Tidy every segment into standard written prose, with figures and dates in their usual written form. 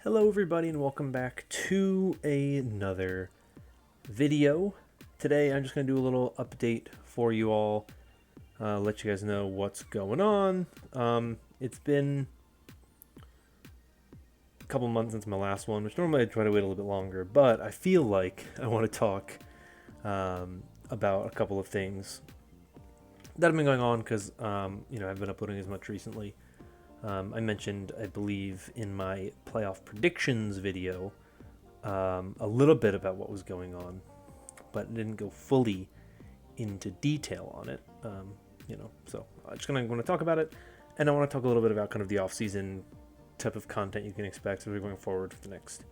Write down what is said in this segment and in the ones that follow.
Hello everybody and welcome back to another video. Today I'm just going to do a little update for you all, let you guys know what's going on. It's been a couple months since my last one, which normally I try to wait a little bit longer, but I feel like I want to talk about a couple of things that have been going on because I've been uploading as much recently. I mentioned, I believe, in my playoff predictions video, a little bit about what was going on, but didn't go fully into detail on it. So I'm just going to talk about it, and I want to talk a little bit about kind of the off-season type of content you can expect as we're going forward for the next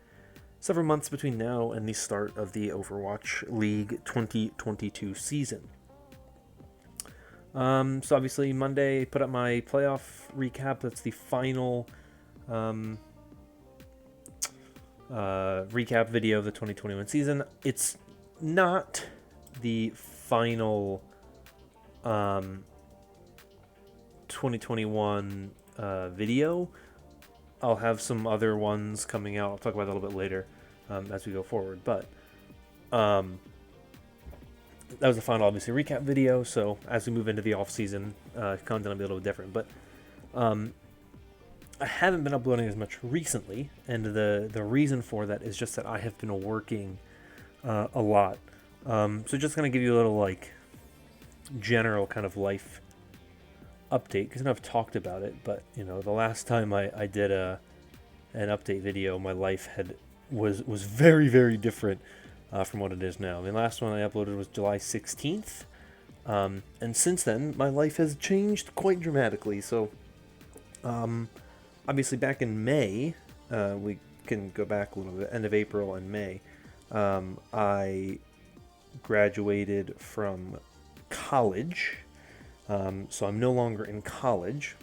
several months between now and the start of the Overwatch League 2022 season. So obviously Monday put up my playoff recap. That's the final recap video of the 2021 season. It's not the final 2021 video. I'll have some other ones coming out. I'll talk about that a little bit later as we go forward. But that was the final, obviously, recap video. So as we move into the off-season, content will be a little different. But I haven't been uploading as much recently, and the reason for that is just that I have been working a lot. So just gonna give you a little general kind of life update, because I've talked about it. But the last time I did an update video, my life was very, very different from what it is now. The last one I uploaded was July 16th, and since then my life has changed quite dramatically. So obviously back in May, we can go back a little bit, end of April and May, I graduated from college, so I'm no longer in college,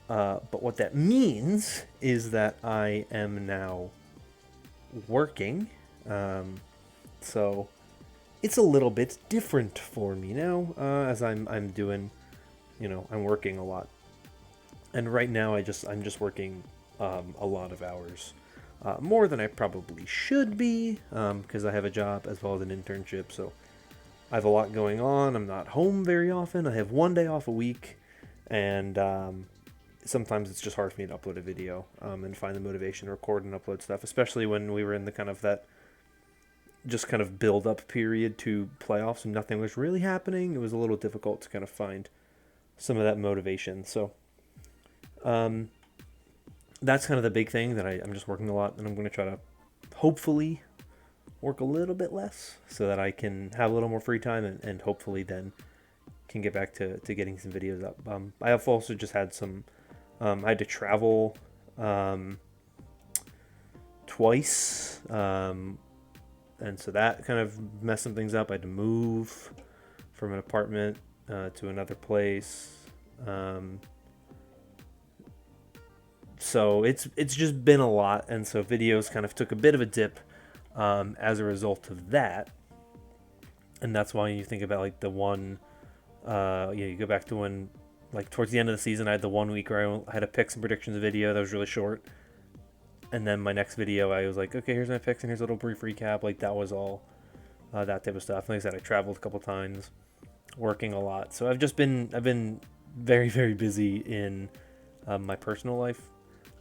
but what that means is that I am now working. So it's a little bit different for me now, as I'm doing, I'm working a lot, and right now I'm just working a lot of hours, more than I probably should be, because I have a job as well as an internship. So I have a lot going on. I'm not home very often. I have one day off a week, and sometimes it's just hard for me to upload a video and find the motivation to record and upload stuff, especially when we were in the kind of build up period to playoffs and nothing was really happening. It was a little difficult to kind of find some of that motivation. So that's kind of the big thing, that I'm just working a lot, and I'm going to try to hopefully work a little bit less so that I can have a little more free time and hopefully then can get back to getting some videos up. I have also just had some, I had to travel twice, and so that kind of messed some things up. I had to move from an apartment to another place. So it's just been a lot, and so videos kind of took a bit of a dip as a result of that. And that's why you think about the one, you go back to when, towards the end of the season, I had the 1 week where I had a picks and predictions video that was really short. And then my next video, I was like, okay, here's my picks and here's a little brief recap. That was all that type of stuff. Like I said, I traveled a couple times, working a lot. So I've been very, very busy in my personal life,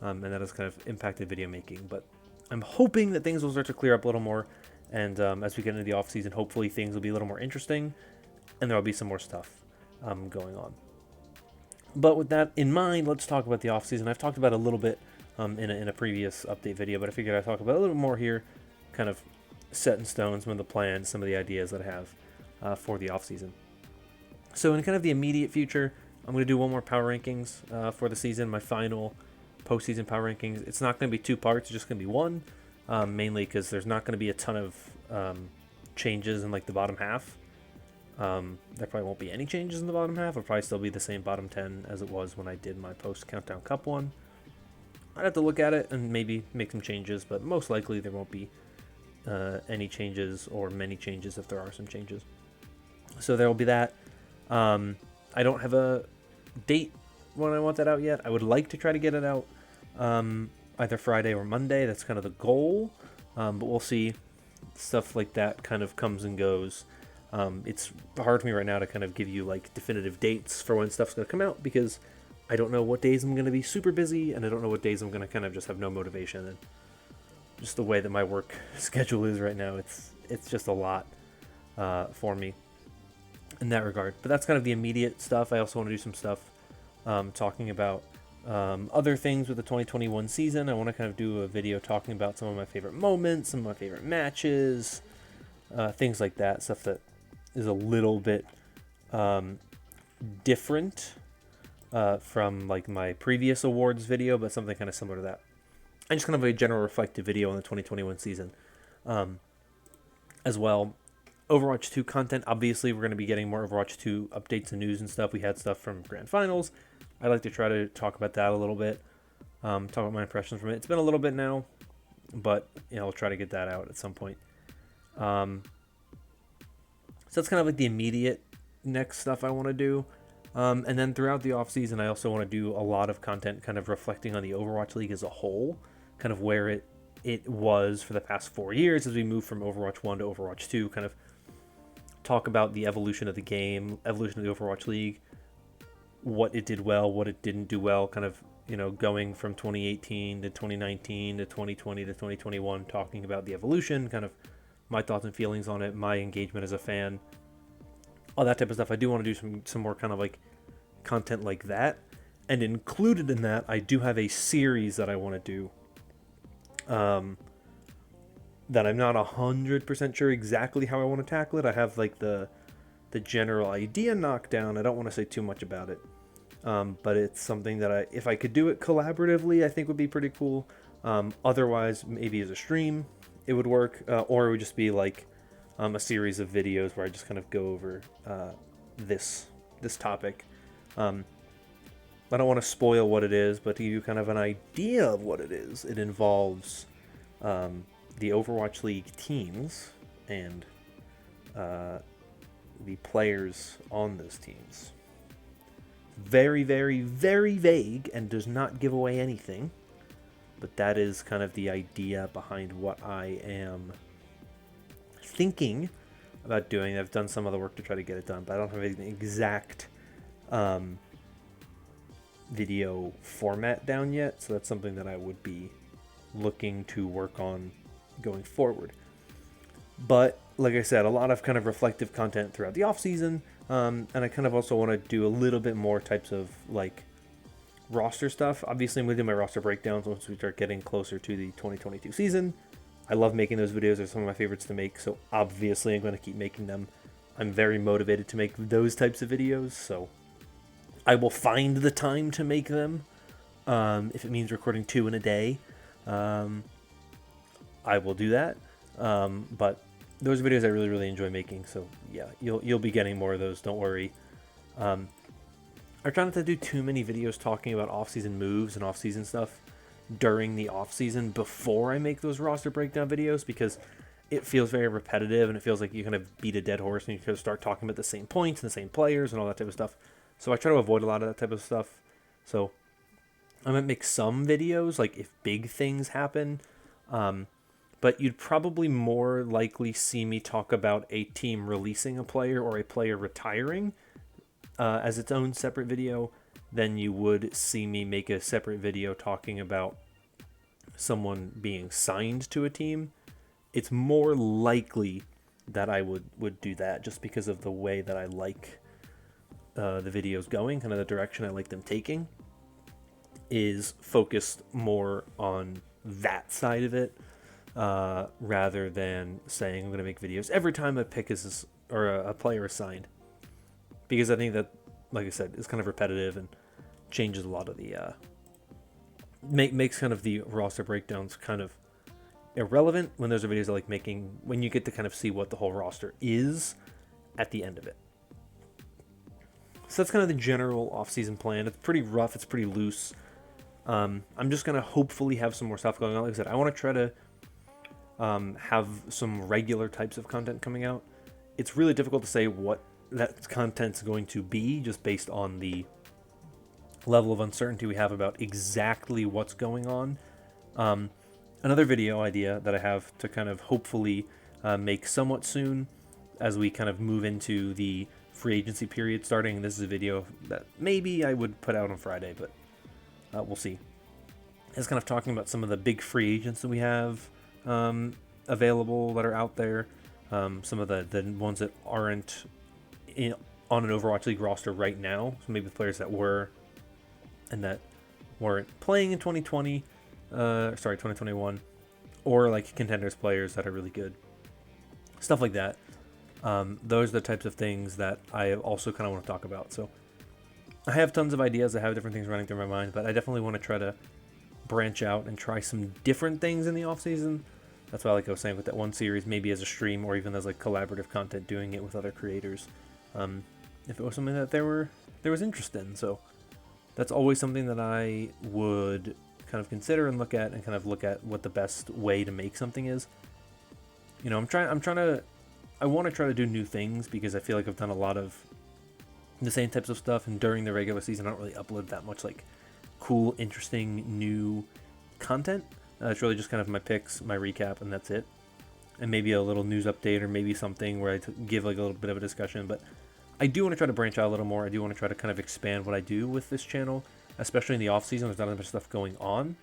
and that has kind of impacted video making. But I'm hoping that things will start to clear up a little more, and as we get into the off season, hopefully things will be a little more interesting, and there will be some more stuff going on. But with that in mind, let's talk about the off season. I've talked about it a little bit in a previous update video, but I figured I'd talk about it a little more here, kind of set in stone some of the plans, some of the ideas that I have for the off season. So in kind of the immediate future, I'm going to do one more power rankings for the season, my final postseason power rankings. It's not going to be two parts, it's just going to be one, mainly because there's not going to be a ton of changes in the bottom half. There probably won't be any changes in the bottom half. It'll probably still be the same bottom 10 as it was when I did my post Countdown Cup one. I'd have to look at it and maybe make some changes, but most likely there won't be any changes, or many changes if there are some changes. So there will be that. I don't have a date when I want that out yet. I would like to try to get it out either Friday or Monday. That's kind of the goal, but we'll see. Stuff like that kind of comes and goes. It's hard for me right now to kind of give you like definitive dates for when stuff's going to come out, because I don't know what days I'm going to be super busy, and I don't know what days I'm going to kind of just have no motivation. And just the way that my work schedule is right now, it's just a lot for me in that regard. But that's kind of the immediate stuff. I also want to do some stuff talking about other things with the 2021 season. I want to kind of do a video talking about some of my favorite moments, some of my favorite matches, things like that. Stuff that is a little bit different from like my previous awards video, but something kind of similar to that. And just kind of a general reflective video on the 2021 season as well. Overwatch 2 content, obviously we're going to be getting more Overwatch 2 updates and news and stuff. We had stuff from Grand Finals. I'd like to try to talk about that a little bit, talk about my impressions from it. It's been a little bit now, but I'll try to get that out at some point. So that's kind of like the immediate next stuff I want to do. And then throughout the offseason, I also want to do a lot of content kind of reflecting on the Overwatch League as a whole, kind of where it was for the past 4 years as we move from Overwatch 1 to Overwatch 2, kind of talk about the evolution of the game, evolution of the Overwatch League, what it did well, what it didn't do well, kind of, going from 2018 to 2019 to 2020 to 2021, talking about the evolution, kind of my thoughts and feelings on it, my engagement as a fan, all that type of stuff. I do want to do some more kind of like content like that. And included in that, I do have a series that I want to do that I'm not 100% sure exactly how I want to tackle it. I have like the general idea knocked down. I don't want to say too much about it. But it's something that if I could do it collaboratively, I think would be pretty cool. Otherwise, maybe as a stream, it would work. Or it would just be like a series of videos where I just kind of go over this topic. I don't want to spoil what it is, but to give you kind of an idea of what it is, it involves the Overwatch League teams and the players on those teams. Very, very, very vague and does not give away anything, but that is kind of the idea behind what I am thinking about doing. I've done some other work to try to get it done, but I don't have an exact video format down yet, so that's something that I would be looking to work on going forward. But like I said, a lot of kind of reflective content throughout the off season, and I kind of also want to do a little bit more types of like roster stuff. Obviously, I'm going to do my roster breakdowns once we start getting closer to the 2022 season. I love making those videos. They're some of my favorites to make, so obviously I'm going to keep making them. I'm very motivated to make those types of videos, so I will find the time to make them. If it means recording 2 in a day, I will do that. But those videos I really, really enjoy making, so yeah, you'll be getting more of those, don't worry. I try not to do too many videos talking about off-season moves and off-season stuff during the off-season before I make those roster breakdown videos, because it feels very repetitive and it feels like you kind of beat a dead horse and you kind of start talking about the same points and the same players and all that type of stuff. So I try to avoid a lot of that type of stuff. So I might make some videos like if big things happen, but you'd probably more likely see me talk about a team releasing a player or a player retiring as its own separate video than you would see me make a separate video talking about someone being signed to a team. It's more likely that I would do that just because of the way that I like the videos going, kind of the direction I like them taking, is focused more on that side of it, rather than saying I'm going to make videos every time a pick is or a player is signed, because I think that, like I said, is kind of repetitive and changes a lot of the makes kind of the roster breakdowns kind of irrelevant when those are videos I like making, when you get to kind of see what the whole roster is at the end of it. So that's kind of the general off-season plan. It's pretty rough. It's pretty loose. I'm just going to hopefully have some more stuff going on. Like I said, I want to try to have some regular types of content coming out. It's really difficult to say what that content's going to be just based on the level of uncertainty we have about exactly what's going on Another video idea that I have to kind of hopefully make somewhat soon as we kind of move into the free agency period starting. This is a video that maybe I would put out on Friday, but we'll see. It's kind of talking about some of the big free agents that we have available that are out there. Some of the ones that aren't on an Overwatch League roster right now. So maybe the players that were and that weren't playing in 2021, or like contenders players that are really good. Stuff like that. Those are the types of things that I also kind of want to talk about. So I have tons of ideas. I have different things running through my mind, but I definitely want to try to branch out and try some different things in the off season. That's why, like I was saying, with that one series, maybe as a stream or even as like collaborative content, doing it with other creators, if it was something that there was interest in. So that's always something that I would kind of consider and look at, and kind of look at what the best way to make something is. You know, I want to try to do new things, because I feel like I've done a lot of the same types of stuff, and during the regular season I don't really upload that much like cool, interesting, new content. It's really just kind of my picks, my recap, and that's it. And maybe a little news update, or maybe something where I give like a little bit of a discussion. But I do want to try to branch out a little more. I do want to try to kind of expand what I do with this channel, especially in the off season. There's not as much stuff going on.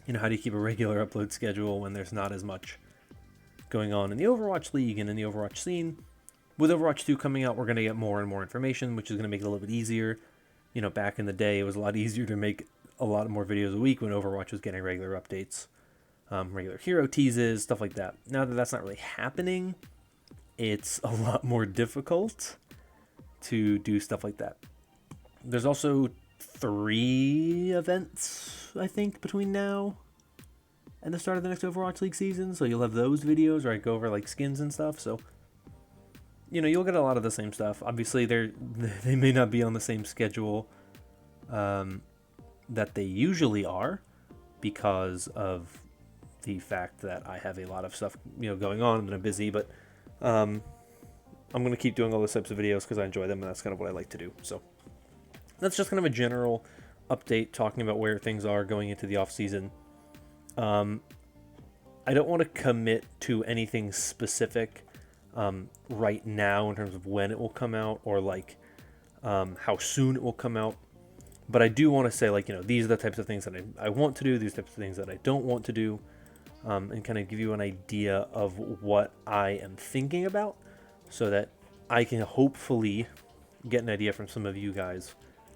You know, how do you keep a regular upload schedule when there's not as much going on in the Overwatch League and in the Overwatch scene? With Overwatch 2 coming out, we're going to get more and more information, which is going to make it a little bit easier. You know, back in the day, it was a lot easier to make a lot more videos a week when Overwatch was getting regular updates, regular hero teases, stuff like that. Now that that's not really happening, it's a lot more difficult to do stuff like that. There's also 3 events, I think, between now and the start of the next Overwatch League season, so you'll have those videos where I go over like skins and stuff. So, you know, you'll get a lot of the same stuff. Obviously, they may not be on the same schedule that they usually are, because of the fact that I have a lot of stuff, you know, going on, and I'm busy. But I'm going to keep doing all those types of videos because I enjoy them, and that's kind of what I like to do. So that's just kind of a general update talking about where things are going into the off season. I don't want to commit to anything specific right now in terms of when it will come out, or like how soon it will come out. But I do want to say, like, you know, these are the types of things that I want to do, these types of things that I don't want to do, and kind of give you an idea of what I am thinking about, so that I can hopefully get an idea from some of you guys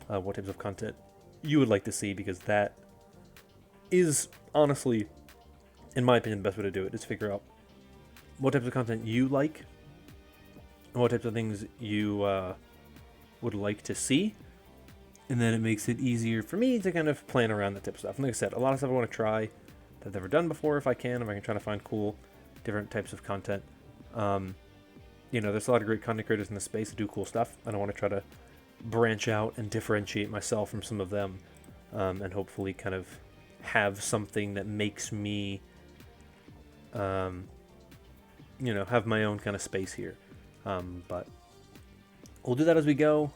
what types of content you would like to see, because that is honestly, in my opinion, the best way to do it, is figure out what types of content you like and what types of things you would like to see. And then it makes it easier for me to kind of plan around that type of stuff. And like I said, a lot of stuff I want to try that I've never done before, if I can try to find cool, different types of content. You know, there's a lot of great content creators in the space that do cool stuff, and I want to try to branch out and differentiate myself from some of them, and hopefully kind of have something that makes me, you know, have my own kind of space here. But we'll do that as we go.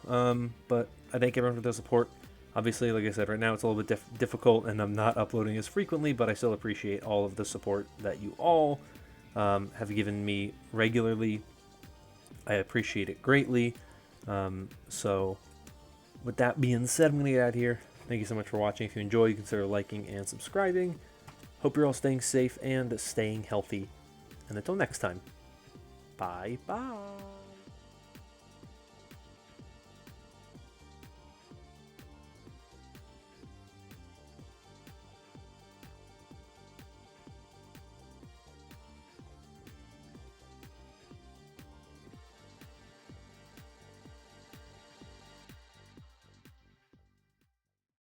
But I thank everyone for their support. Obviously, like I said, right now it's a little bit difficult, and I'm not uploading as frequently, but I still appreciate all of the support that you all have given me regularly. I appreciate it greatly. So with that being said, I'm going to get out of here. Thank you so much for watching. If you enjoyed, consider liking and subscribing. Hope you're all staying safe and staying healthy. And until next time, bye-bye.